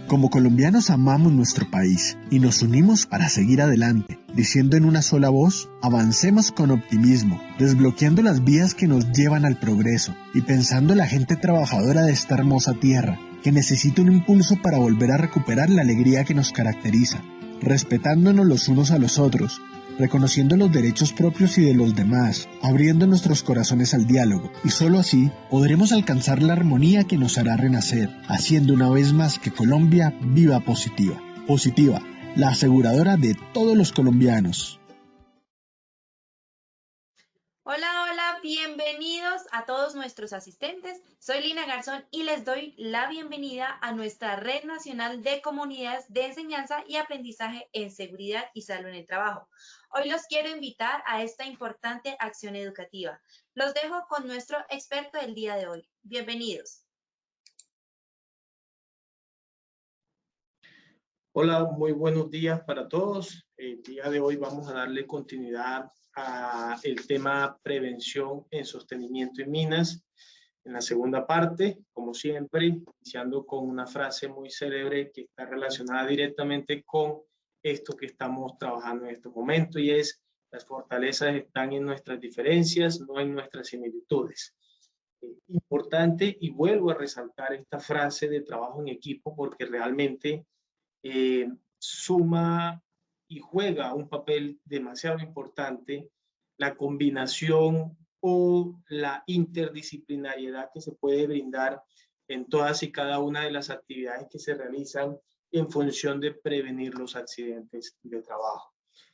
Como colombianos amamos nuestro país y nos unimos para seguir adelante, diciendo en una sola voz, avancemos con optimismo, desbloqueando las vías que nos llevan al progreso y pensando en la gente trabajadora de esta hermosa tierra, que necesita un impulso para volver a recuperar la alegría que nos caracteriza, respetándonos los unos a los otros, reconociendo los derechos propios y de los demás, abriendo nuestros corazones al diálogo, y solo así podremos alcanzar la armonía que nos hará renacer, haciendo una vez más que Colombia viva positiva. Positiva, la aseguradora de todos los colombianos. Hola, hola, bienvenidos a todos nuestros asistentes. Soy Lina Garzón y les doy la bienvenida a nuestra Red Nacional de Comunidades de Enseñanza y Aprendizaje en Seguridad y Salud en el Trabajo. Hoy los quiero invitar a esta importante acción educativa. Los dejo con nuestro experto del día de hoy. Bienvenidos. Hola, muy buenos días para todos. El día de hoy vamos a darle continuidad al tema prevención en sostenimiento en minas. En la segunda parte, como siempre, iniciando con una frase muy célebre que está relacionada directamente con esto que estamos trabajando en este momento, y es: las fortalezas están en nuestras diferencias, no en nuestras similitudes. Importante, y vuelvo a resaltar esta frase de trabajo en equipo, porque realmente suma y juega un papel demasiado importante la combinación o la interdisciplinariedad que se puede brindar en todas y cada una de las actividades que se realizan en función de prevenir los accidentes de trabajo.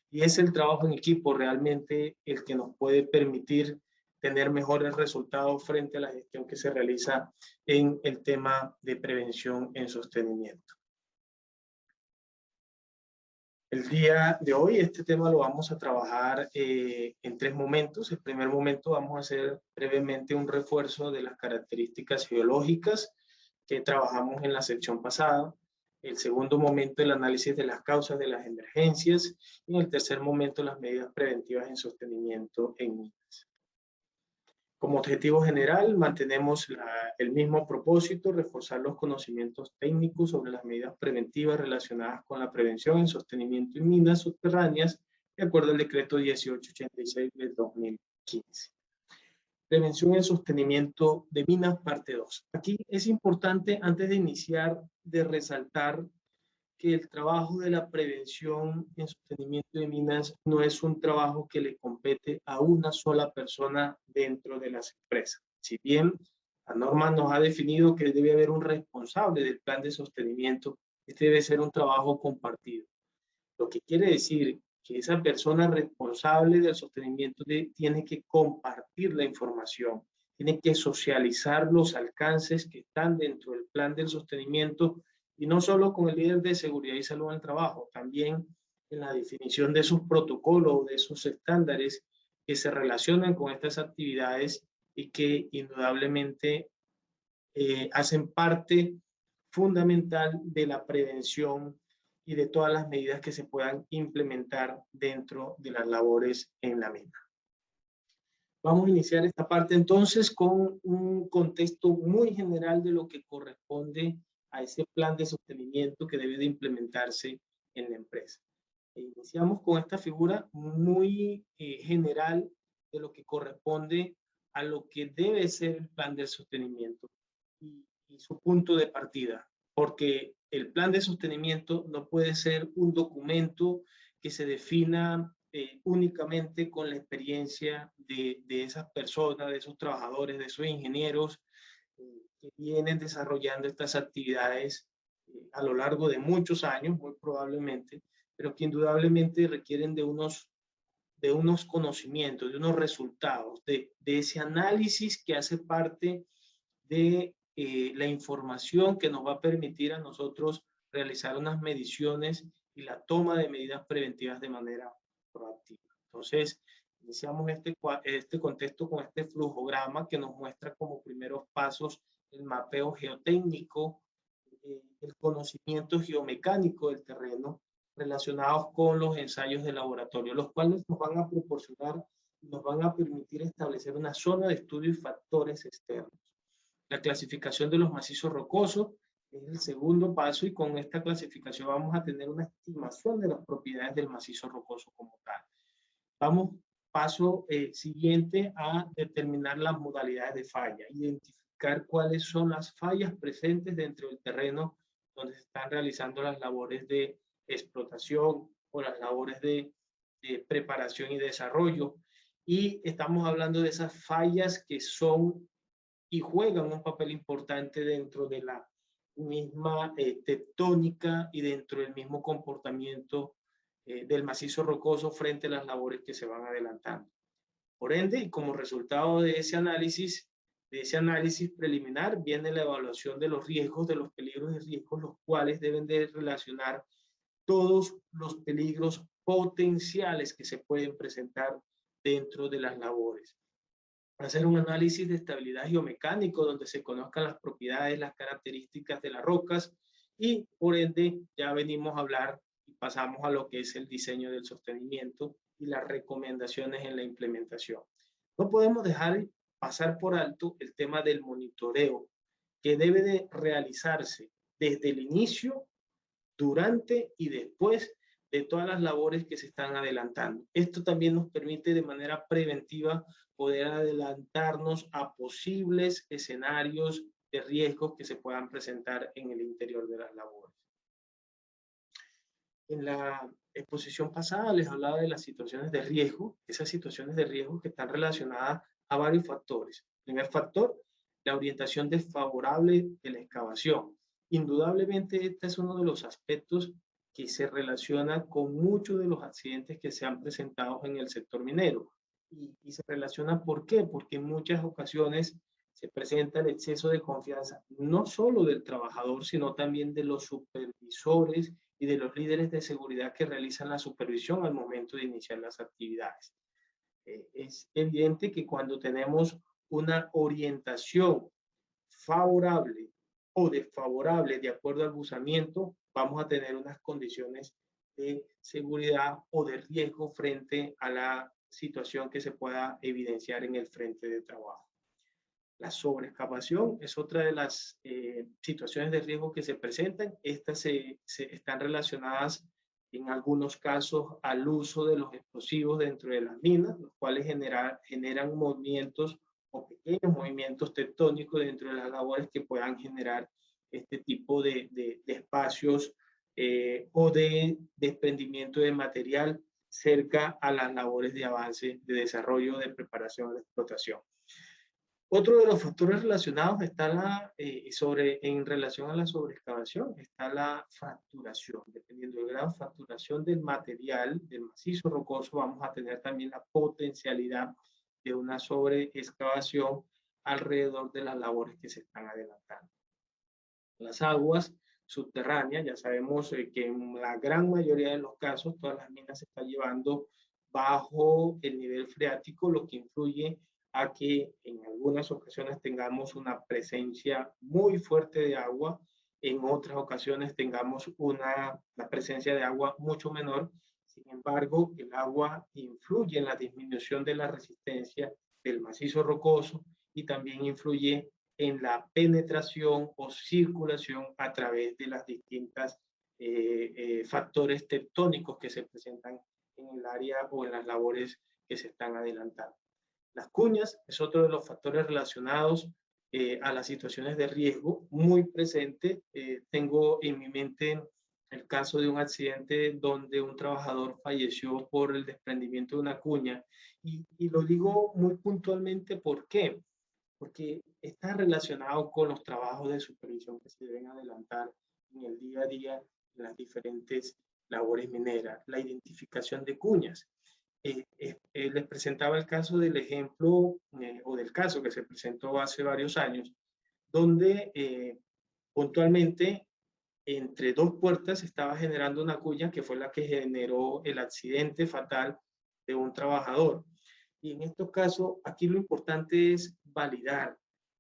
Y es el trabajo en equipo realmente el que nos puede permitir tener mejores resultados frente a la gestión que se realiza en el tema de prevención en sostenimiento. El día de hoy este tema lo vamos a trabajar en tres momentos. El primer momento vamos a hacer brevemente un refuerzo de las características geológicas que trabajamos en la sección pasada. El segundo momento, el análisis de las causas de las emergencias. Y en el tercer momento, las medidas preventivas en sostenimiento en minas. Como objetivo general, mantenemos el mismo propósito: reforzar los conocimientos técnicos sobre las medidas preventivas relacionadas con la prevención en sostenimiento en minas subterráneas, de acuerdo al decreto 1886 del 2015. Prevención en sostenimiento de minas, parte 2. Aquí es importante, antes de iniciar, de resaltar que el trabajo de la prevención en sostenimiento de minas no es un trabajo que le compete a una sola persona dentro de las empresas. Si bien la norma nos ha definido que debe haber un responsable del plan de sostenimiento, este debe ser un trabajo compartido. Lo que quiere decir que esa persona responsable del sostenimiento tiene que compartir la información, tiene que socializar los alcances que están dentro del plan del sostenimiento, y no solo con el líder de seguridad y salud en el trabajo, también en la definición de sus protocolos, de sus estándares que se relacionan con estas actividades y que indudablemente hacen parte fundamental de la prevención y de todas las medidas que se puedan implementar dentro de las labores en la mina. Vamos a iniciar esta parte entonces con un contexto muy general de lo que corresponde a ese plan de sostenimiento que debe de implementarse en la empresa. Iniciamos con esta figura muy general de lo que corresponde a lo que debe ser el plan de sostenimiento y su punto de partida, porque el plan de sostenimiento no puede ser un documento que se defina únicamente con la experiencia de esas personas, de esos trabajadores, de esos ingenieros que vienen desarrollando estas actividades a lo largo de muchos años, muy probablemente, pero que indudablemente requieren de unos conocimientos, de unos resultados, de ese análisis que hace parte de la información que nos va a permitir a nosotros realizar unas mediciones y la toma de medidas preventivas de manera proactiva. Entonces, iniciamos este contexto con este flujograma que nos muestra como primeros pasos el mapeo geotécnico, el conocimiento geomecánico del terreno relacionados con los ensayos de laboratorio, los cuales nos van a proporcionar, nos van a permitir establecer una zona de estudio y factores externos. La clasificación de los macizos rocosos, Es el segundo paso y con esta clasificación vamos a tener una estimación de las propiedades del macizo rocoso como tal. Vamos paso siguiente a determinar las modalidades de falla, identificar cuáles son las fallas presentes dentro del terreno donde se están realizando las labores de explotación o las labores de preparación y desarrollo. Y estamos hablando de esas fallas que son y juegan un papel importante dentro de la misma tectónica y dentro del mismo comportamiento del macizo rocoso frente a las labores que se van adelantando. Por ende, y como resultado de ese análisis preliminar, viene la evaluación de los riesgos, de los peligros y riesgos, los cuales deben de relacionar todos los peligros potenciales que se pueden presentar dentro de las labores. Hacer un análisis de estabilidad geomecánico donde se conozcan las propiedades, las características de las rocas y por ende ya venimos a hablar y pasamos a lo que es el diseño del sostenimiento y las recomendaciones en la implementación. No podemos dejar pasar por alto el tema del monitoreo que debe de realizarse desde el inicio, durante y después de todas las labores que se están adelantando. Esto también nos permite de manera preventiva poder adelantarnos a posibles escenarios de riesgos que se puedan presentar en el interior de las labores. En la exposición pasada les hablaba de las situaciones de riesgo, esas situaciones de riesgo que están relacionadas a varios factores. Primer factor, la orientación desfavorable de la excavación. Indudablemente este es uno de los aspectos que se relaciona con muchos de los accidentes que se han presentado en el sector minero. Y se relaciona ¿por qué? Porque en muchas ocasiones se presenta el exceso de confianza, no solo del trabajador, sino también de los supervisores y de los líderes de seguridad que realizan la supervisión al momento de iniciar las actividades. Es evidente que cuando tenemos una orientación favorable o desfavorable de acuerdo al buzamiento, vamos a tener unas condiciones de seguridad o de riesgo frente a la situación que se pueda evidenciar en el frente de trabajo. La sobreexcavación es otra de las situaciones de riesgo que se presentan. Estas están relacionadas en algunos casos al uso de los explosivos dentro de las minas, los cuales generan movimientos o pequeños movimientos tectónicos dentro de las labores que puedan generar este tipo de espacios o de desprendimiento de material cerca a las labores de avance, de desarrollo, de preparación, de explotación. Otro de los factores relacionados está en relación a la sobreexcavación, está la fracturación. Dependiendo del grado de fracturación del material, del macizo rocoso, vamos a tener también la potencialidad de una sobreexcavación alrededor de las labores que se están adelantando. Las aguas subterráneas, ya sabemos que en la gran mayoría de los casos todas las minas se están llevando bajo el nivel freático, lo que influye a que en algunas ocasiones tengamos una presencia muy fuerte de agua, en otras ocasiones tengamos la presencia de agua mucho menor. Sin embargo, el agua influye en la disminución de la resistencia del macizo rocoso y también influye en la penetración o circulación a través de las distintas factores tectónicos que se presentan en el área o en las labores que se están adelantando. Las cuñas es otro de los factores relacionados a las situaciones de riesgo muy presente. Tengo en mi mente el caso de un accidente donde un trabajador falleció por el desprendimiento de una cuña y lo digo muy puntualmente. ¿Por qué? Porque está relacionado con los trabajos de supervisión que se deben adelantar en el día a día en las diferentes labores mineras. La identificación de cuñas. Les presentaba el caso del ejemplo o del caso que se presentó hace varios años, donde puntualmente entre dos puertas estaba generando una cuña que fue la que generó el accidente fatal de un trabajador. Y en estos casos, aquí lo importante es validar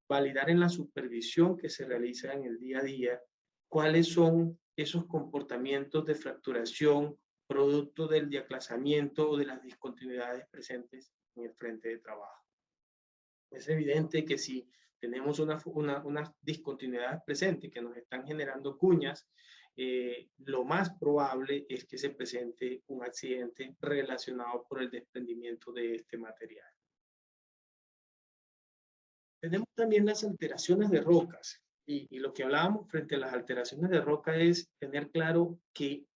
en la supervisión que se realiza en el día a día, cuáles son esos comportamientos de fracturación producto del diaclasamiento o de las discontinuidades presentes en el frente de trabajo. Es evidente que si tenemos unas discontinuidades presentes que nos están generando cuñas, lo más probable es que se presente un accidente relacionado por el desprendimiento de este material. Tenemos también las alteraciones de rocas, y lo que hablábamos frente a las alteraciones de roca es tener claro que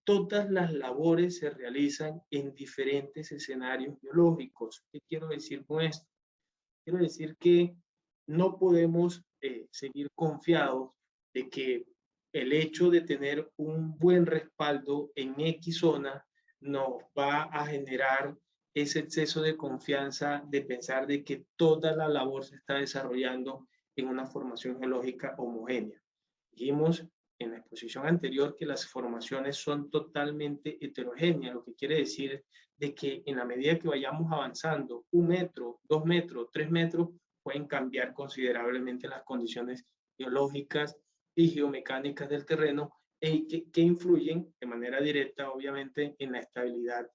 todas las labores se realizan en diferentes escenarios biológicos. ¿Qué quiero decir con esto? Quiero decir que no podemos seguir confiados de que el hecho de tener un buen respaldo en X zona nos va a generar ese exceso de confianza de pensar de que toda la labor se está desarrollando en una formación geológica homogénea. Dijimos en la exposición anterior que las formaciones son totalmente heterogéneas, lo que quiere decir de que en la medida que vayamos avanzando 1 metro, 2 metros, 3 metros, pueden cambiar considerablemente las condiciones geológicas y geomecánicas del terreno que influyen de manera directa, obviamente, en la estabilidad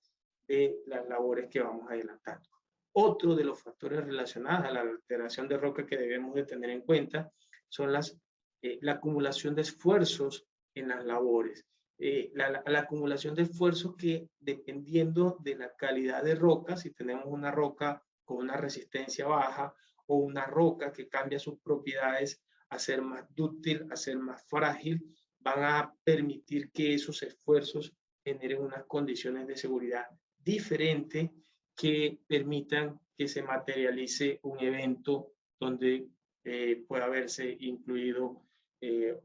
de las labores que vamos adelantando. Otro de los factores relacionados a la alteración de roca que debemos de tener en cuenta son la acumulación de esfuerzos en las labores. La acumulación de esfuerzos que, dependiendo de la calidad de roca, si tenemos una roca con una resistencia baja o una roca que cambia sus propiedades a ser más dúctil, a ser más frágil, van a permitir que esos esfuerzos generen unas condiciones de seguridad diferentes que permitan que se materialice un evento donde pueda verse incluido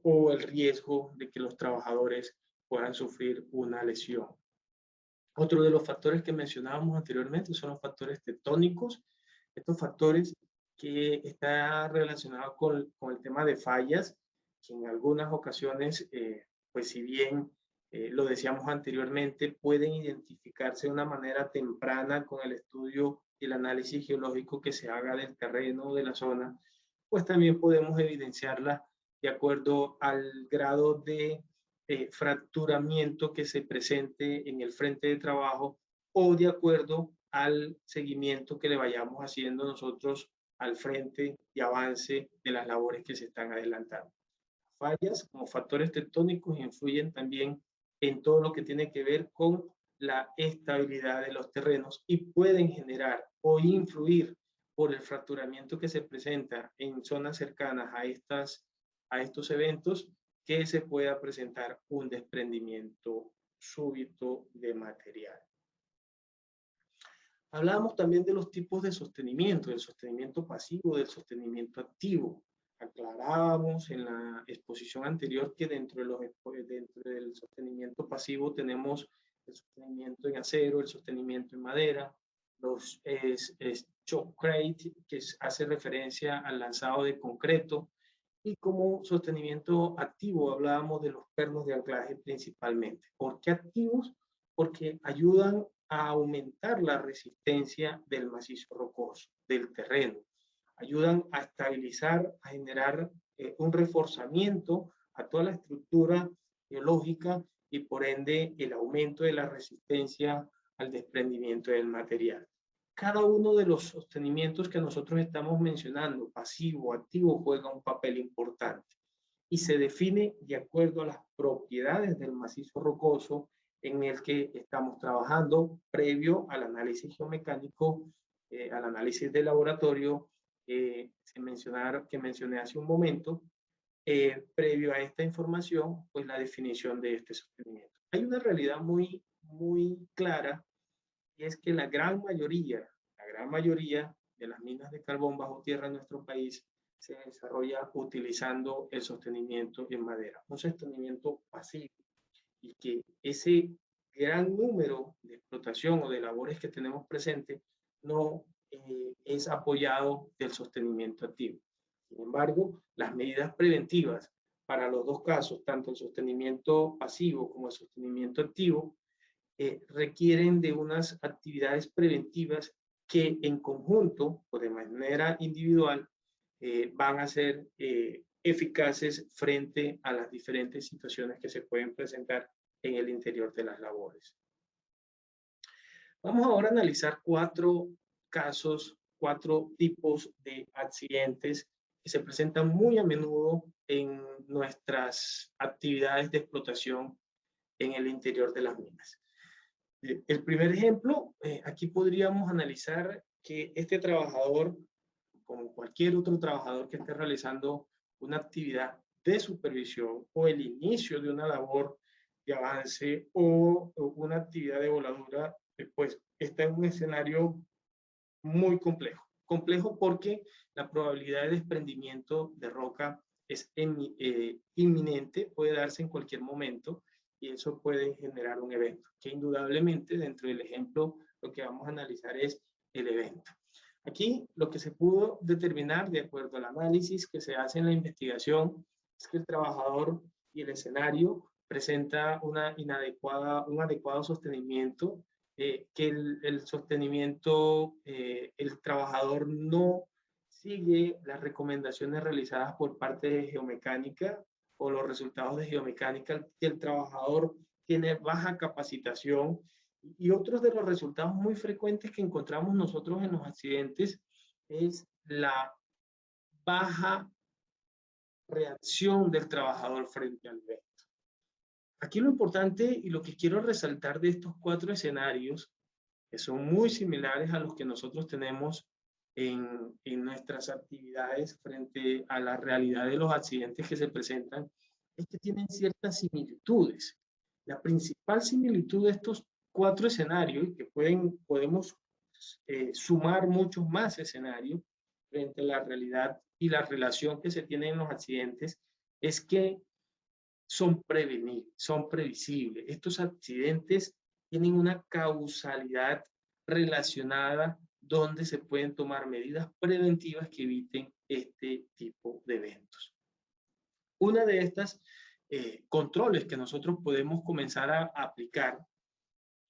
o el riesgo de que los trabajadores puedan sufrir una lesión. Otro de los factores que mencionábamos anteriormente son los factores tectónicos. Estos factores que están relacionados con el tema de fallas, que en algunas ocasiones, pues si bien lo decíamos anteriormente, pueden identificarse de una manera temprana con el estudio y el análisis geológico que se haga del terreno o de la zona, pues también podemos evidenciarlas de acuerdo al grado de fracturamiento que se presente en el frente de trabajo o de acuerdo al seguimiento que le vayamos haciendo nosotros al frente y avance de las labores que se están adelantando. Fallas como factores tectónicos influyen también en todo lo que tiene que ver con la estabilidad de los terrenos y pueden generar o influir por el fracturamiento que se presenta en zonas cercanas a estos eventos, que se pueda presentar un desprendimiento súbito de material. Hablábamos también de los tipos de sostenimiento, del sostenimiento pasivo, del sostenimiento activo. Aclarábamos en la exposición anterior que dentro del sostenimiento pasivo tenemos el sostenimiento en acero, el sostenimiento en madera, los shotcrete, que hace referencia al lanzado de concreto, y como sostenimiento activo hablábamos de los pernos de anclaje principalmente. ¿Por qué activos? Porque ayudan a aumentar la resistencia del macizo rocoso, del terreno. Ayudan a estabilizar, a generar un reforzamiento a toda la estructura geológica y por ende el aumento de la resistencia al desprendimiento del material. Cada uno de los sostenimientos que nosotros estamos mencionando, pasivo, activo, juega un papel importante y se define de acuerdo a las propiedades del macizo rocoso en el que estamos trabajando previo al análisis geomecánico, al análisis de laboratorio que mencioné hace un momento. Previo a esta información, pues la definición de este sostenimiento. Hay una realidad muy clara, y es que la gran mayoría de las minas de carbón bajo tierra en nuestro país se desarrolla utilizando el sostenimiento en madera, un sostenimiento pasivo, y que ese gran número de explotación o de labores que tenemos presente no es apoyado del sostenimiento activo. Sin embargo, las medidas preventivas para los dos casos, tanto el sostenimiento pasivo como el sostenimiento activo, requieren de unas actividades preventivas que en conjunto o de manera individual van a ser eficaces frente a las diferentes situaciones que se pueden presentar en el interior de las labores. Vamos ahora a analizar 4 casos, 4 tipos de accidentes que se presentan muy a menudo en nuestras actividades de explotación en el interior de las minas. El primer ejemplo, aquí podríamos analizar que este trabajador, como cualquier otro trabajador que esté realizando una actividad de supervisión o el inicio de una labor de avance o una actividad de voladura, pues está en un escenario muy complejo. Complejo porque la probabilidad de desprendimiento de roca es inminente, puede darse en cualquier momento y eso puede generar un evento, que indudablemente dentro del ejemplo lo que vamos a analizar es el evento. Aquí lo que se pudo determinar de acuerdo al análisis que se hace en la investigación es que el trabajador y el escenario presenta un adecuado sostenimiento, que el sostenimiento, el trabajador no sigue las recomendaciones realizadas por parte de geomecánica o los resultados de geomecánica, que el trabajador tiene baja capacitación y otros de los resultados muy frecuentes que encontramos nosotros en los accidentes es la baja reacción del trabajador frente al evento. Aquí lo importante y lo que quiero resaltar de estos 4 escenarios, que son muy similares a los que nosotros tenemos en nuestras actividades frente a la realidad de los accidentes que se presentan, es que tienen ciertas similitudes. La principal similitud de estos 4 escenarios, y que podemos sumar muchos más escenarios frente a la realidad y la relación que se tiene en los accidentes, es que son previsibles. Estos accidentes tienen una causalidad relacionada donde se pueden tomar medidas preventivas que eviten este tipo de eventos. Una de estas controles que nosotros podemos comenzar a aplicar,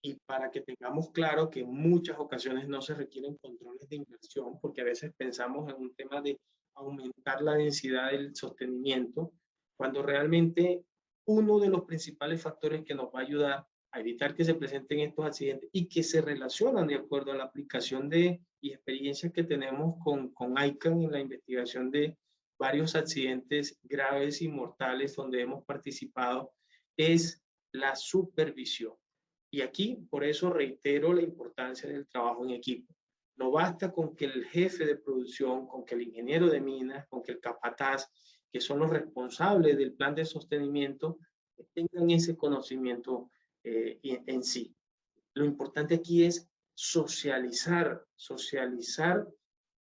y para que tengamos claro que en muchas ocasiones no se requieren controles de inversión, porque a veces pensamos en un tema de aumentar la densidad del sostenimiento, cuando realmente uno de los principales factores que nos va a ayudar a evitar que se presenten estos accidentes y que se relacionan de acuerdo a la aplicación y experiencias que tenemos con ICANN en la investigación de varios accidentes graves y mortales donde hemos participado, es la supervisión. Y aquí, por eso reitero la importancia del trabajo en equipo. No basta con que el jefe de producción, con que el ingeniero de minas, con que el capataz, que son los responsables del plan de sostenimiento, tengan ese conocimiento en sí. Lo importante aquí es socializar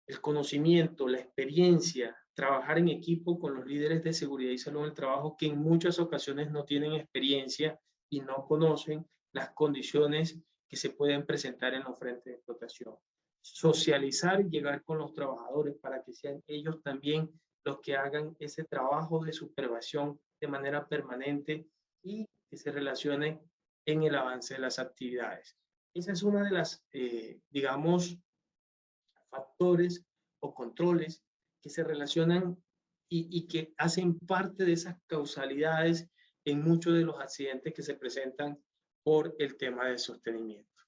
el conocimiento, la experiencia, trabajar en equipo con los líderes de seguridad y salud en el trabajo que en muchas ocasiones no tienen experiencia y no conocen las condiciones que se pueden presentar en los frentes de explotación. Socializar y llegar con los trabajadores para que sean ellos también los que hagan ese trabajo de supervisión de manera permanente y que se relacionen en el avance de las actividades. Esa es una de las, digamos, factores o controles que se relacionan y que hacen parte de esas causalidades en muchos de los accidentes que se presentan por el tema de sostenimiento.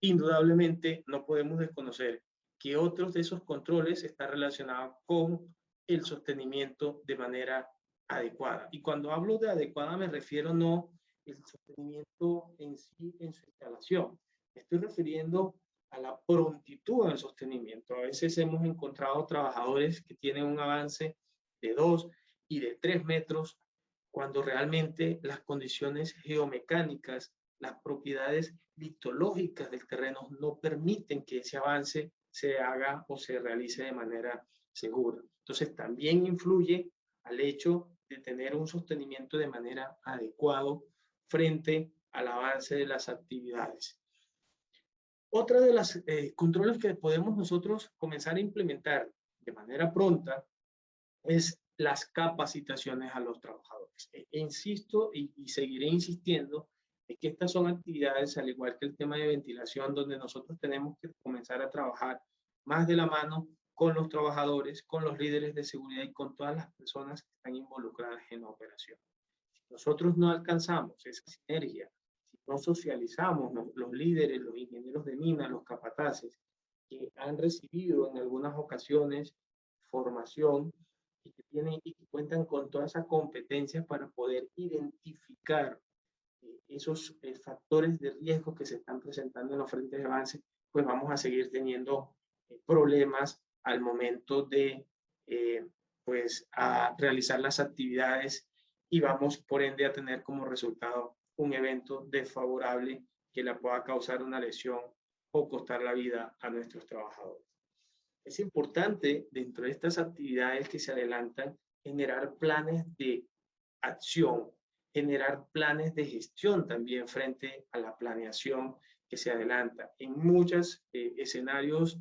Indudablemente no podemos desconocer que otros de esos controles están relacionados con el sostenimiento de manera adecuada. Y cuando hablo de adecuada me refiero no el sostenimiento en sí, en su instalación. Me estoy refiriendo a la prontitud del sostenimiento. A veces hemos encontrado trabajadores que tienen un avance de 2 y de 3 metros cuando realmente las condiciones geomecánicas, las propiedades litológicas del terreno no permiten que ese avance se haga o se realice de manera segura. Entonces también influye al hecho de tener un sostenimiento de manera adecuada frente al avance de las actividades. Otra de las controles que podemos nosotros comenzar a implementar de manera pronta es las capacitaciones a los trabajadores. Insisto y seguiré insistiendo en que estas son actividades, al igual que el tema de ventilación, donde nosotros tenemos que comenzar a trabajar más de la mano con los trabajadores, con los líderes de seguridad y con todas las personas que están involucradas en la operación. Si nosotros no alcanzamos esa sinergia, si no socializamos los líderes, los ingenieros de mina, los capataces, que han recibido en algunas ocasiones formación y que cuentan con todas esas competencias para poder identificar esos factores de riesgo que se están presentando en los frentes de avance, pues vamos a seguir teniendo problemas al momento de pues a realizar las actividades y vamos por ende a tener como resultado un evento desfavorable que le pueda causar una lesión o costar la vida a nuestros trabajadores. Es importante dentro de estas actividades que se adelantan generar planes de acción, generar planes de gestión también frente a la planeación que se adelanta. En muchos escenarios,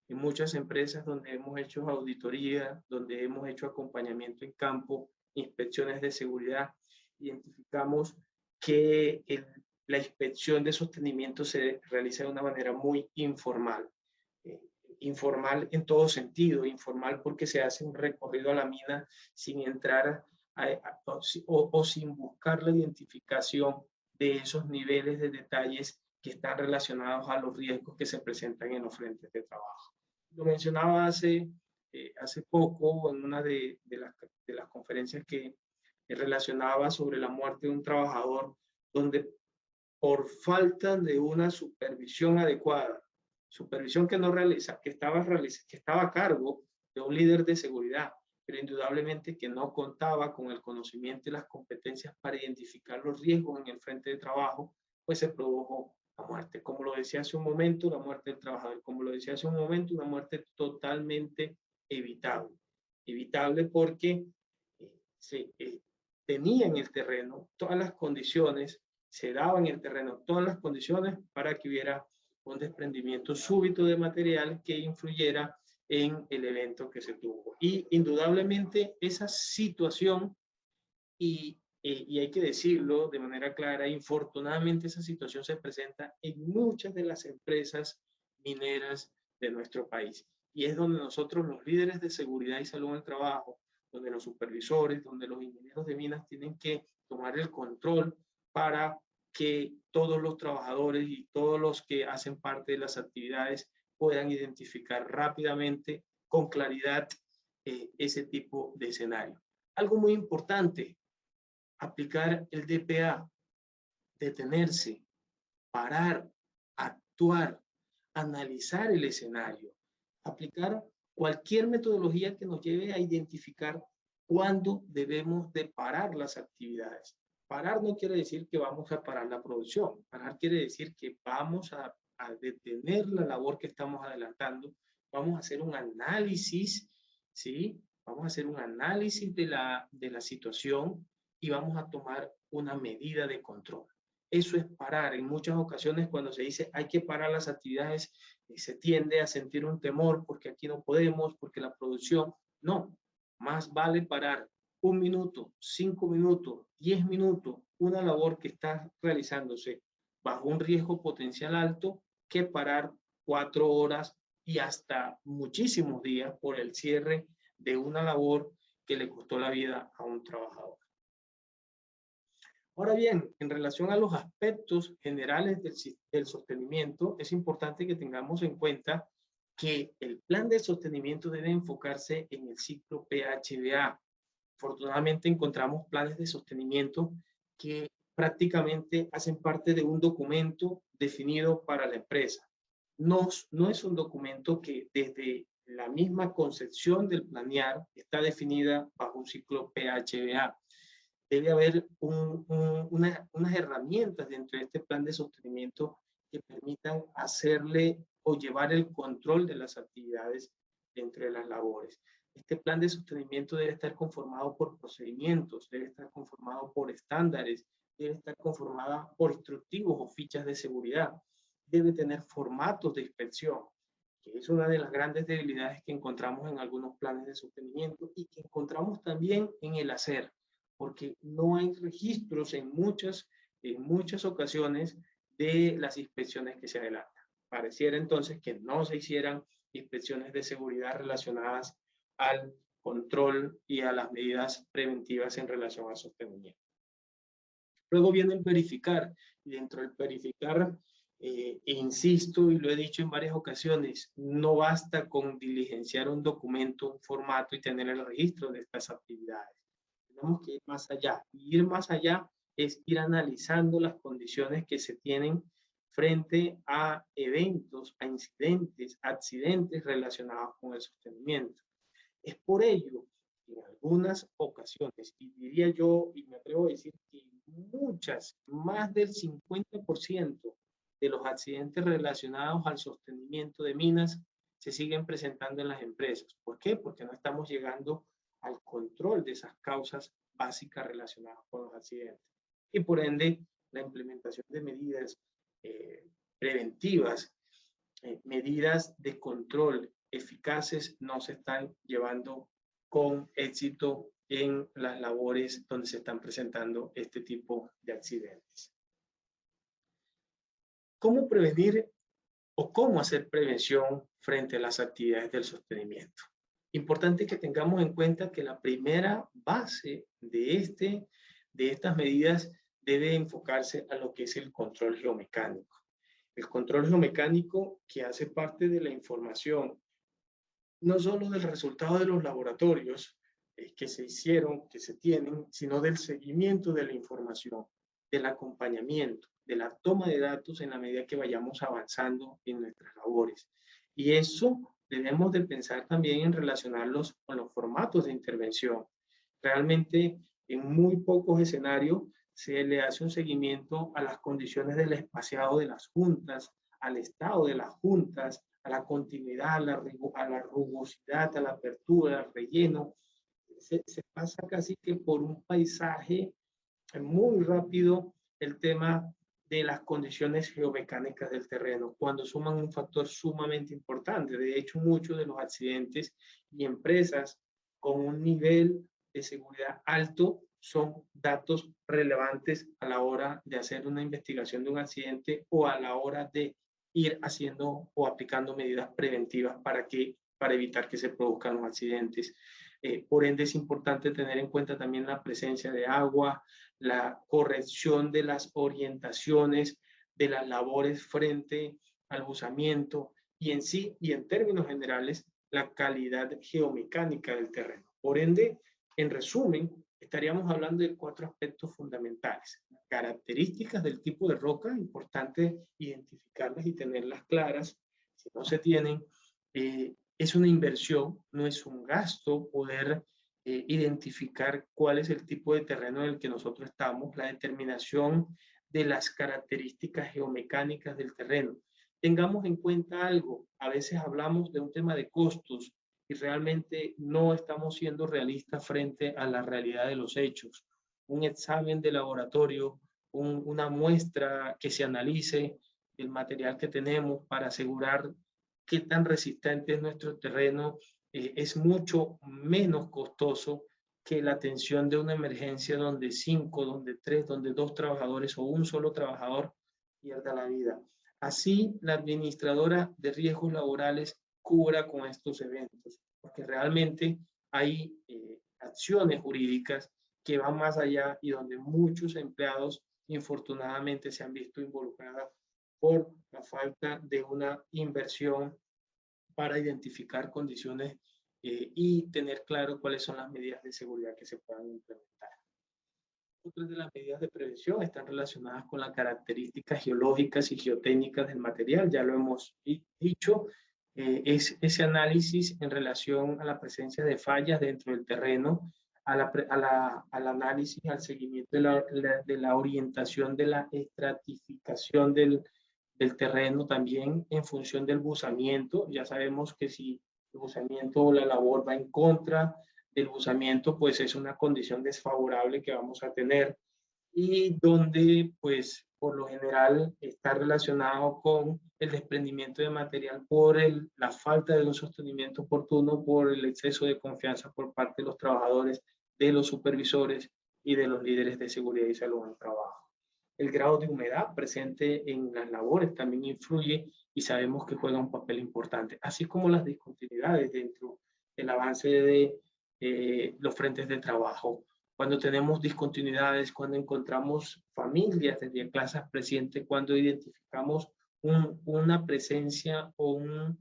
en muchas empresas donde hemos hecho auditoría, donde hemos hecho acompañamiento en campo, inspecciones de seguridad, identificamos que la inspección de sostenimiento se realiza de una manera muy informal. Informal en todo sentido, informal porque se hace un recorrido a la mina sin entrar o sin buscar la identificación de esos niveles de detalles que están relacionados a los riesgos que se presentan en los frentes de trabajo. Lo mencionaba hace poco en una de las conferencias que relacionaba sobre la muerte de un trabajador, donde por falta de una supervisión adecuada, supervisión que no realiza, que estaba a cargo de un líder de seguridad, pero indudablemente que no contaba con el conocimiento y las competencias para identificar los riesgos en el frente de trabajo, pues se produjo la muerte. Como lo decía hace un momento, la muerte del trabajador. Como lo decía hace un momento, una muerte totalmente evitable. Evitable porque se tenía en el terreno todas las condiciones, se daban en el terreno todas las condiciones para que hubiera un desprendimiento súbito de material que influyera en el evento que se tuvo. Y indudablemente esa situación, y hay que decirlo de manera clara, infortunadamente esa situación se presenta en muchas de las empresas mineras de nuestro país. Y es donde nosotros, los líderes de seguridad y salud en el trabajo, donde los supervisores, donde los ingenieros de minas tienen que tomar el control para que todos los trabajadores y todos los que hacen parte de las actividades puedan identificar rápidamente, con claridad, ese tipo de escenario. Algo muy importante, aplicar el DPA, detenerse, parar, actuar, analizar el escenario, aplicar cualquier metodología que nos lleve a identificar cuándo debemos de parar las actividades. Parar no quiere decir que vamos a parar la producción. Parar quiere decir que vamos a detener la labor que estamos adelantando. Vamos a hacer un análisis, ¿sí? Vamos a hacer un análisis de la situación y vamos a tomar una medida de control. Eso es parar. En muchas ocasiones cuando se dice hay que parar las actividades, se tiende a sentir un temor porque aquí no podemos, porque la producción. No, más vale parar 1 minuto, 5 minutos, 10 minutos, una labor que está realizándose bajo un riesgo potencial alto, que parar 4 horas y hasta muchísimos días por el cierre de una labor que le costó la vida a un trabajador. Ahora bien, en relación a los aspectos generales del sostenimiento, es importante que tengamos en cuenta que el plan de sostenimiento debe enfocarse en el ciclo PHBA. Afortunadamente encontramos planes de sostenimiento que prácticamente hacen parte de un documento definido para la empresa. No es un documento que desde la misma concepción del planear está definida bajo un ciclo PHBA. Debe haber unas herramientas dentro de este plan de sostenimiento que permitan hacerle o llevar el control de las actividades dentro de las labores. Este plan de sostenimiento debe estar conformado por procedimientos, debe estar conformado por estándares, debe estar conformada por instructivos o fichas de seguridad, debe tener formatos de inspección, que es una de las grandes debilidades que encontramos en algunos planes de sostenimiento y que encontramos también en el hacer, porque no hay registros en muchas ocasiones de las inspecciones que se adelantan. Pareciera entonces que no se hicieran inspecciones de seguridad relacionadas al control y a las medidas preventivas en relación al sostenimiento. Luego viene el verificar, y dentro del verificar E insisto, y lo he dicho en varias ocasiones, no basta con diligenciar un documento, un formato y tener el registro de estas actividades. Tenemos que ir más allá. Y ir más allá es ir analizando las condiciones que se tienen frente a eventos, a incidentes, accidentes relacionados con el sostenimiento. Es por ello que en algunas ocasiones, y diría yo, y me atrevo a decir que muchas, más del 50% de los accidentes relacionados al sostenimiento de minas se siguen presentando en las empresas. ¿Por qué? Porque no estamos llegando al control de esas causas básicas relacionadas con los accidentes. Y por ende, la implementación de medidas preventivas, medidas de control eficaces no se están llevando con éxito en las labores donde se están presentando este tipo de accidentes. ¿Cómo prevenir o cómo hacer prevención frente a las actividades del sostenimiento? Importante que tengamos en cuenta que la primera base de estas medidas debe enfocarse a lo que es el control geomecánico. El control geomecánico que hace parte de la información, no solo del resultado de los laboratorios que se hicieron, que se tienen, sino del seguimiento de la información, del acompañamiento, de la toma de datos en la medida que vayamos avanzando en nuestras labores. Y eso debemos de pensar también en relacionarlos con los formatos de intervención. Realmente en muy pocos escenarios se le hace un seguimiento a las condiciones del espaciado de las juntas, al estado de las juntas, a la continuidad, a la rugosidad, a la apertura, al relleno. Se pasa casi que por un paisaje muy rápido el tema de las condiciones geomecánicas del terreno, cuando suman un factor sumamente importante. De hecho, muchos de los accidentes y empresas con un nivel de seguridad alto son datos relevantes a la hora de hacer una investigación de un accidente o a la hora de ir haciendo o aplicando medidas preventivas para evitar que se produzcan los accidentes. Por ende, es importante tener en cuenta también la presencia de agua, la corrección de las orientaciones de las labores frente al buzamiento y en sí, y en términos generales, la calidad geomecánica del terreno. Por ende, en resumen, estaríamos hablando de 4 aspectos fundamentales. Características del tipo de roca, importante identificarlas y tenerlas claras. Si no se tienen, es una inversión, no es un gasto poder identificar cuál es el tipo de terreno en el que nosotros estamos, la determinación de las características geomecánicas del terreno. Tengamos en cuenta algo, a veces hablamos de un tema de costos y realmente no estamos siendo realistas frente a la realidad de los hechos. Un examen de laboratorio, una muestra que se analice el material que tenemos para asegurar qué tan resistente es nuestro terreno, es mucho menos costoso que la atención de una emergencia donde 5, donde 3, donde 2 trabajadores o un solo trabajador pierda la vida. Así, la administradora de riesgos laborales cubra con estos eventos, porque realmente hay acciones jurídicas que van más allá y donde muchos empleados infortunadamente se han visto involucrados por la falta de una inversión para identificar condiciones y tener claro cuáles son las medidas de seguridad que se puedan implementar. Otras de las medidas de prevención están relacionadas con las características geológicas y geotécnicas del material, ya lo hemos dicho, es ese análisis en relación a la presencia de fallas dentro del terreno, al análisis, al seguimiento de la orientación de la estratificación del terreno también en función del buzamiento. Ya sabemos que si el buzamiento o la labor va en contra del buzamiento, pues es una condición desfavorable que vamos a tener y donde pues por lo general está relacionado con el desprendimiento de material por la falta de un sostenimiento oportuno, por el exceso de confianza por parte de los trabajadores, de los supervisores y de los líderes de seguridad y salud en el trabajo. El grado de humedad presente en las labores también influye y sabemos que juega un papel importante, así como las discontinuidades dentro del avance de los frentes de trabajo. Cuando tenemos discontinuidades, cuando encontramos familias desde clases presentes, cuando identificamos una presencia o un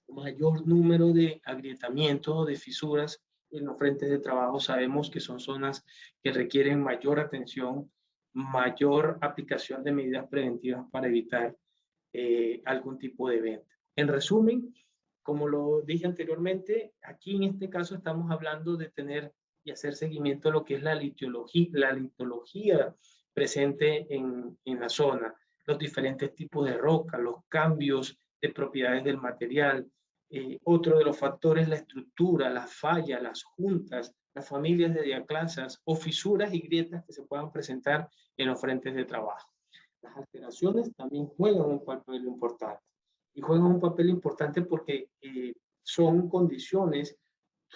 mayor número de agrietamientos o de fisuras en los frentes de trabajo. Sabemos que son zonas que requieren mayor atención, mayor aplicación de medidas preventivas para evitar algún tipo de evento. En resumen, como lo dije anteriormente, aquí en este caso estamos hablando de tener y hacer seguimiento a lo que es la litología presente en la zona, los diferentes tipos de roca, los cambios de propiedades del material. Otro de los factores, la estructura, las fallas, las juntas, las familias de diaclasas o fisuras y grietas que se puedan presentar en los frentes de trabajo. Las alteraciones también juegan un papel importante. Y juegan un papel importante porque son condiciones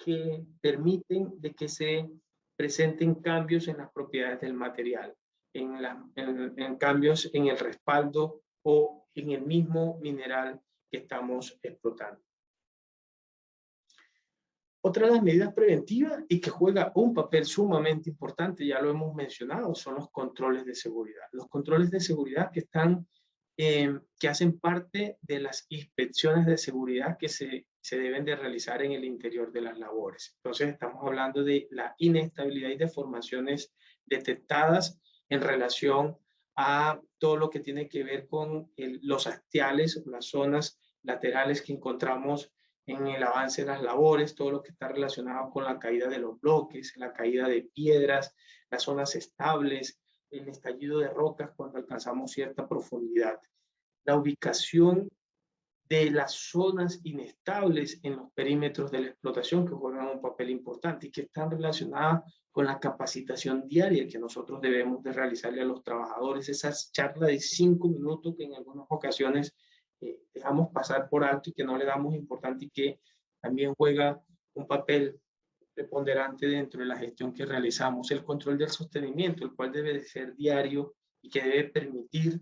que permiten de que se presenten cambios en las propiedades del material, en cambios en el respaldo o en el mismo mineral que estamos explotando. Otra de las medidas preventivas y que juega un papel sumamente importante, ya lo hemos mencionado, son los controles de seguridad. Los controles de seguridad que hacen parte de las inspecciones de seguridad que se deben de realizar en el interior de las labores. Entonces estamos hablando de la inestabilidad y deformaciones detectadas en relación a todo lo que tiene que ver con los hastiales, las zonas laterales que encontramos en el avance de las labores, todo lo que está relacionado con la caída de los bloques, la caída de piedras, las zonas estables, el estallido de rocas cuando alcanzamos cierta profundidad. La ubicación de las zonas inestables en los perímetros de la explotación que juegan un papel importante y que están relacionadas con la capacitación diaria que nosotros debemos de realizarle a los trabajadores, esas charlas de 5 minutos que en algunas ocasiones dejamos pasar por alto y que no le damos importancia y que también juega un papel preponderante dentro de la gestión que realizamos. El control del sostenimiento, el cual debe de ser diario y que debe permitir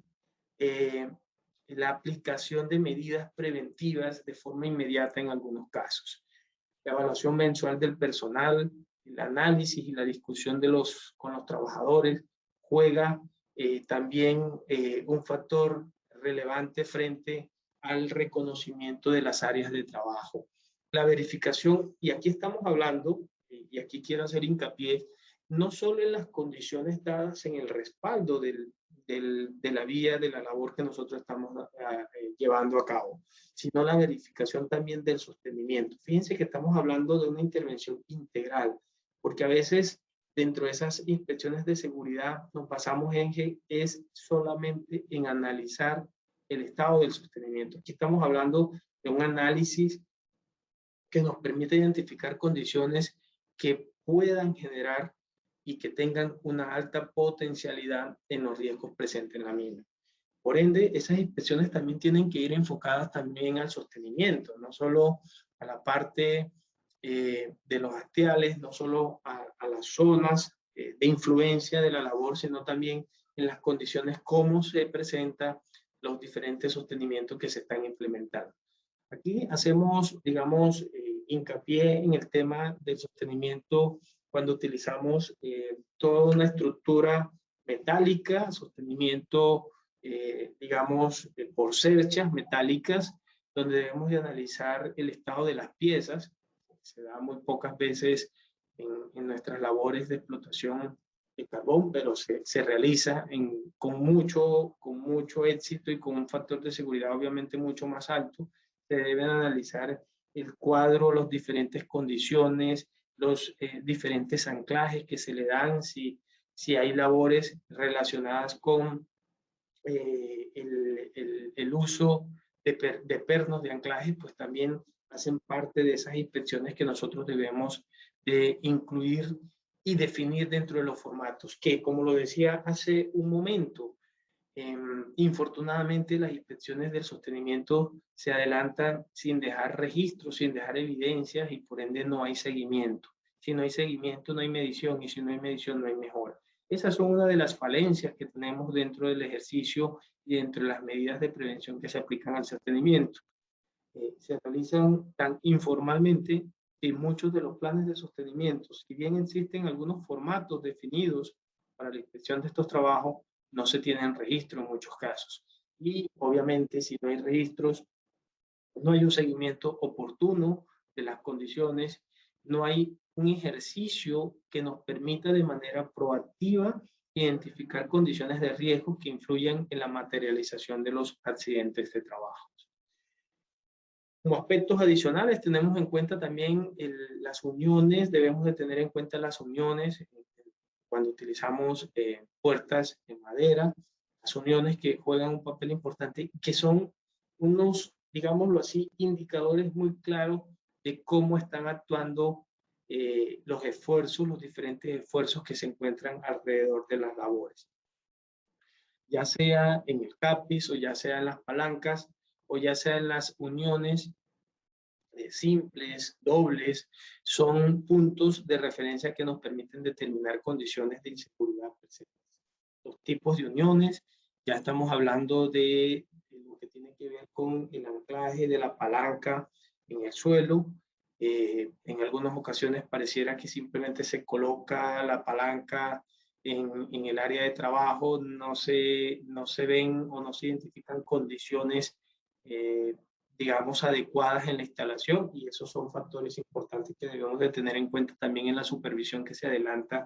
la aplicación de medidas preventivas de forma inmediata en algunos casos. La evaluación mensual del personal, el análisis y la discusión con los trabajadores juega también un factor relevante frente al reconocimiento de las áreas de trabajo. La verificación, y aquí estamos hablando, y aquí quiero hacer hincapié, no solo en las condiciones dadas en el respaldo de la vía, de la labor que nosotros estamos llevando a cabo, sino la verificación también del sostenimiento. Fíjense que estamos hablando de una intervención integral, porque a veces dentro de esas inspecciones de seguridad nos basamos en que es solamente en analizar el estado del sostenimiento. Aquí estamos hablando de un análisis que nos permite identificar condiciones que puedan generar y que tengan una alta potencialidad en los riesgos presentes en la mina. Por ende, esas inspecciones también tienen que ir enfocadas también al sostenimiento, no solo a la parte de los hastiales, no solo a las zonas de influencia de la labor, sino también en las condiciones cómo se presentan los diferentes sostenimientos que se están implementando. Aquí hacemos, digamos, hincapié en el tema del sostenimiento cuando utilizamos toda una estructura metálica, sostenimiento, digamos, por cerchas metálicas, donde debemos de analizar el estado de las piezas. Se da muy pocas veces en nuestras labores de explotación de carbón, pero se realiza con mucho éxito y con un factor de seguridad obviamente mucho más alto. Se deben analizar el cuadro, las diferentes condiciones, los diferentes anclajes que se le dan, si hay labores relacionadas con el uso de pernos de anclaje, pues también hacen parte de esas inspecciones que nosotros debemos de incluir y definir dentro de los formatos, que como lo decía hace un momento, infortunadamente las inspecciones del sostenimiento se adelantan sin dejar registros, sin dejar evidencias y por ende no hay seguimiento. Si no hay seguimiento no hay medición y si no hay medición no hay mejora. Esas son una de las falencias que tenemos dentro del ejercicio y dentro de las medidas de prevención que se aplican al sostenimiento. Se realizan tan informalmente que muchos de los planes de sostenimiento, si bien existen algunos formatos definidos para la inspección de estos trabajos, no se tienen registro en muchos casos. y obviamente si no hay registros, no hay un seguimiento oportuno de las condiciones, no hay un ejercicio que nos permita de manera proactiva identificar condiciones de riesgo que influyen en la materialización de los accidentes de trabajo. Como aspectos adicionales tenemos en cuenta también las uniones, debemos de tener en cuenta las uniones cuando utilizamos puertas en madera, las uniones que juegan un papel importante, que son unos, digámoslo así, indicadores muy claros de cómo están actuando los esfuerzos, los diferentes esfuerzos que se encuentran alrededor de las labores. Ya sea en el CAPIS o ya sea en las palancas o ya sea en las uniones simples, dobles, son puntos de referencia que nos permiten determinar condiciones de inseguridad presentes. Los tipos de uniones, ya estamos hablando de lo que tiene que ver con el anclaje de la palanca en el suelo. En algunas ocasiones pareciera que simplemente se coloca la palanca en el área de trabajo, no se ven o no se identifican condiciones digamos, adecuadas en la instalación, y esos son factores importantes que debemos de tener en cuenta también en la supervisión que se adelanta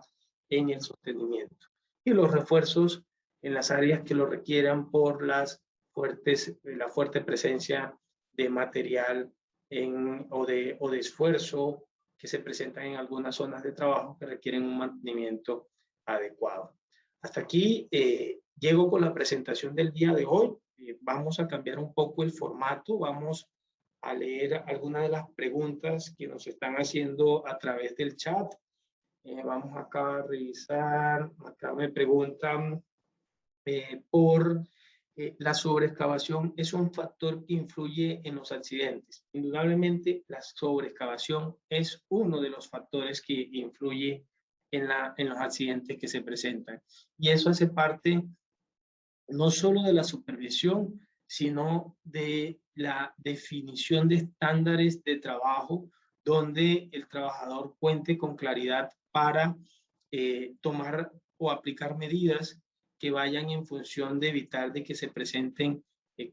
en el sostenimiento. Y los refuerzos en las áreas que lo requieran por la fuerte presencia de material o de esfuerzo que se presentan en algunas zonas de trabajo que requieren un mantenimiento adecuado. Hasta aquí llego con la presentación del día de hoy. Vamos a cambiar un poco el formato, vamos a leer algunas de las preguntas que nos están haciendo a través del chat. Vamos acá a revisar, acá me preguntan por la sobreexcavación. ¿Es un factor que influye en los accidentes? Indudablemente la sobreexcavación es uno de los factores que influye en los accidentes que se presentan, y eso hace parte no solo de la supervisión, sino de la definición de estándares de trabajo, donde el trabajador cuente con claridad para tomar o aplicar medidas que vayan en función de evitar de que se presenten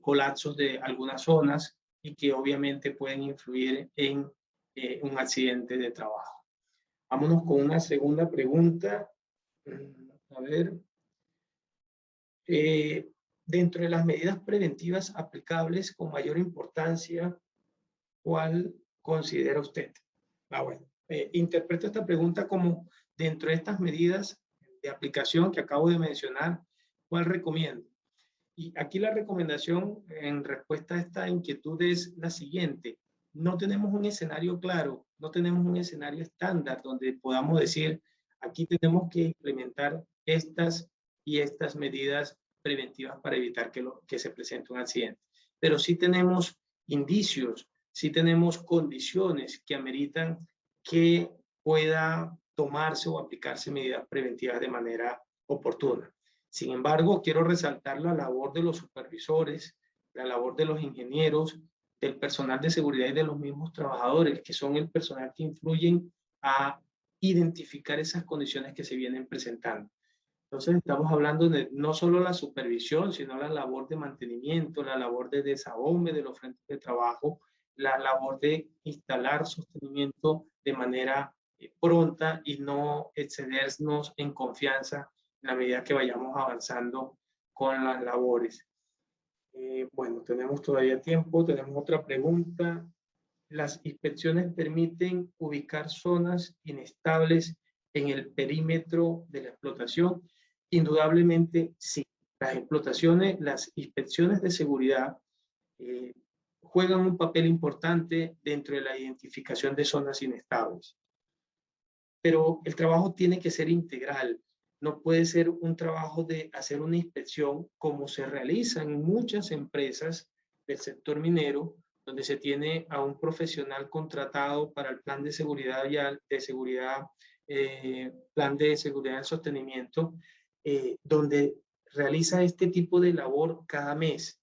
colapsos de algunas zonas y que obviamente pueden influir en un accidente de trabajo. Vámonos con una segunda pregunta. A ver. Dentro de las medidas preventivas aplicables con mayor importancia, ¿cuál considera usted? Bueno, interpreto esta pregunta como dentro de estas medidas de aplicación que acabo de mencionar, ¿cuál recomiendo? Y aquí la recomendación en respuesta a esta inquietud es la siguiente. No tenemos un escenario claro, no tenemos un escenario estándar donde podamos decir, aquí tenemos que implementar estas y estas medidas preventivas para evitar que se presente un accidente. Pero sí tenemos indicios, sí tenemos condiciones que ameritan que pueda tomarse o aplicarse medidas preventivas de manera oportuna. Sin embargo, quiero resaltar la labor de los supervisores, la labor de los ingenieros, del personal de seguridad y de los mismos trabajadores, que son el personal que influyen a identificar esas condiciones que se vienen presentando. Entonces estamos hablando de no solo la supervisión, sino la labor de mantenimiento, la labor de desahome de los frentes de trabajo, la labor de instalar sostenimiento de manera pronta y no excedernos en confianza en la medida que vayamos avanzando con las labores. Bueno, tenemos todavía tiempo, tenemos otra pregunta. ¿Las inspecciones permiten ubicar zonas inestables en el perímetro de la explotación? Indudablemente sí. Las inspecciones de seguridad juegan un papel importante dentro de la identificación de zonas inestables. Pero el trabajo tiene que ser integral. No puede ser un trabajo de hacer una inspección como se realiza en muchas empresas del sector minero, donde se tiene a un profesional contratado para el plan de seguridad plan de seguridad y sostenimiento, donde realiza este tipo de labor cada mes.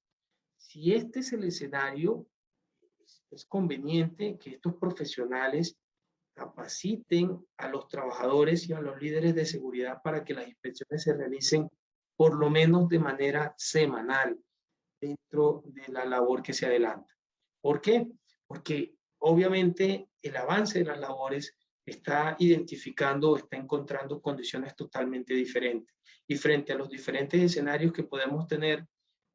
Si este es el escenario, es conveniente que estos profesionales capaciten a los trabajadores y a los líderes de seguridad para que las inspecciones se realicen por lo menos de manera semanal. dentro de la labor que se adelanta. ¿Por qué? Porque obviamente el avance de las labores está identificando o está encontrando condiciones totalmente diferentes. Y frente a los diferentes escenarios que podemos tener,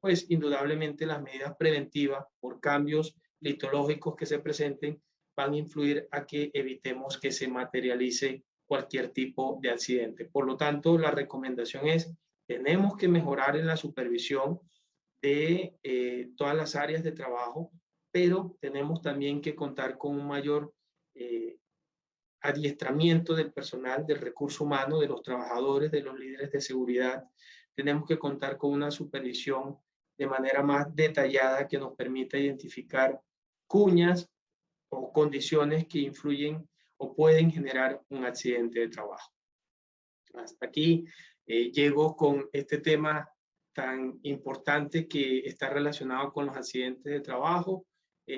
pues indudablemente las medidas preventivas por cambios litológicos que se presenten van a influir a que evitemos que se materialice cualquier tipo de accidente. Por lo tanto, la recomendación es, tenemos que mejorar en la supervisión de todas las áreas de trabajo, pero tenemos también que contar con un mayor adiestramiento del personal, del recurso humano, de los trabajadores, de los líderes de seguridad. Tenemos que contar con una supervisión de manera más detallada que nos permita identificar cuñas o condiciones que influyen o pueden generar un accidente de trabajo. Hasta aquí llego con este tema tan importante que está relacionado con los accidentes de trabajo.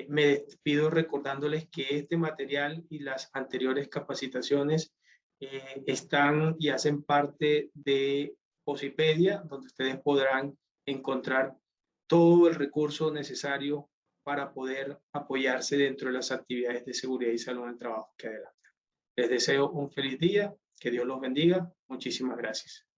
Me despido recordándoles que este material y las anteriores capacitaciones están y hacen parte de Posipedia, donde ustedes podrán encontrar todo el recurso necesario para poder apoyarse dentro de las actividades de seguridad y salud en el trabajo que adelantan. Les deseo un feliz día, que Dios los bendiga. Muchísimas gracias.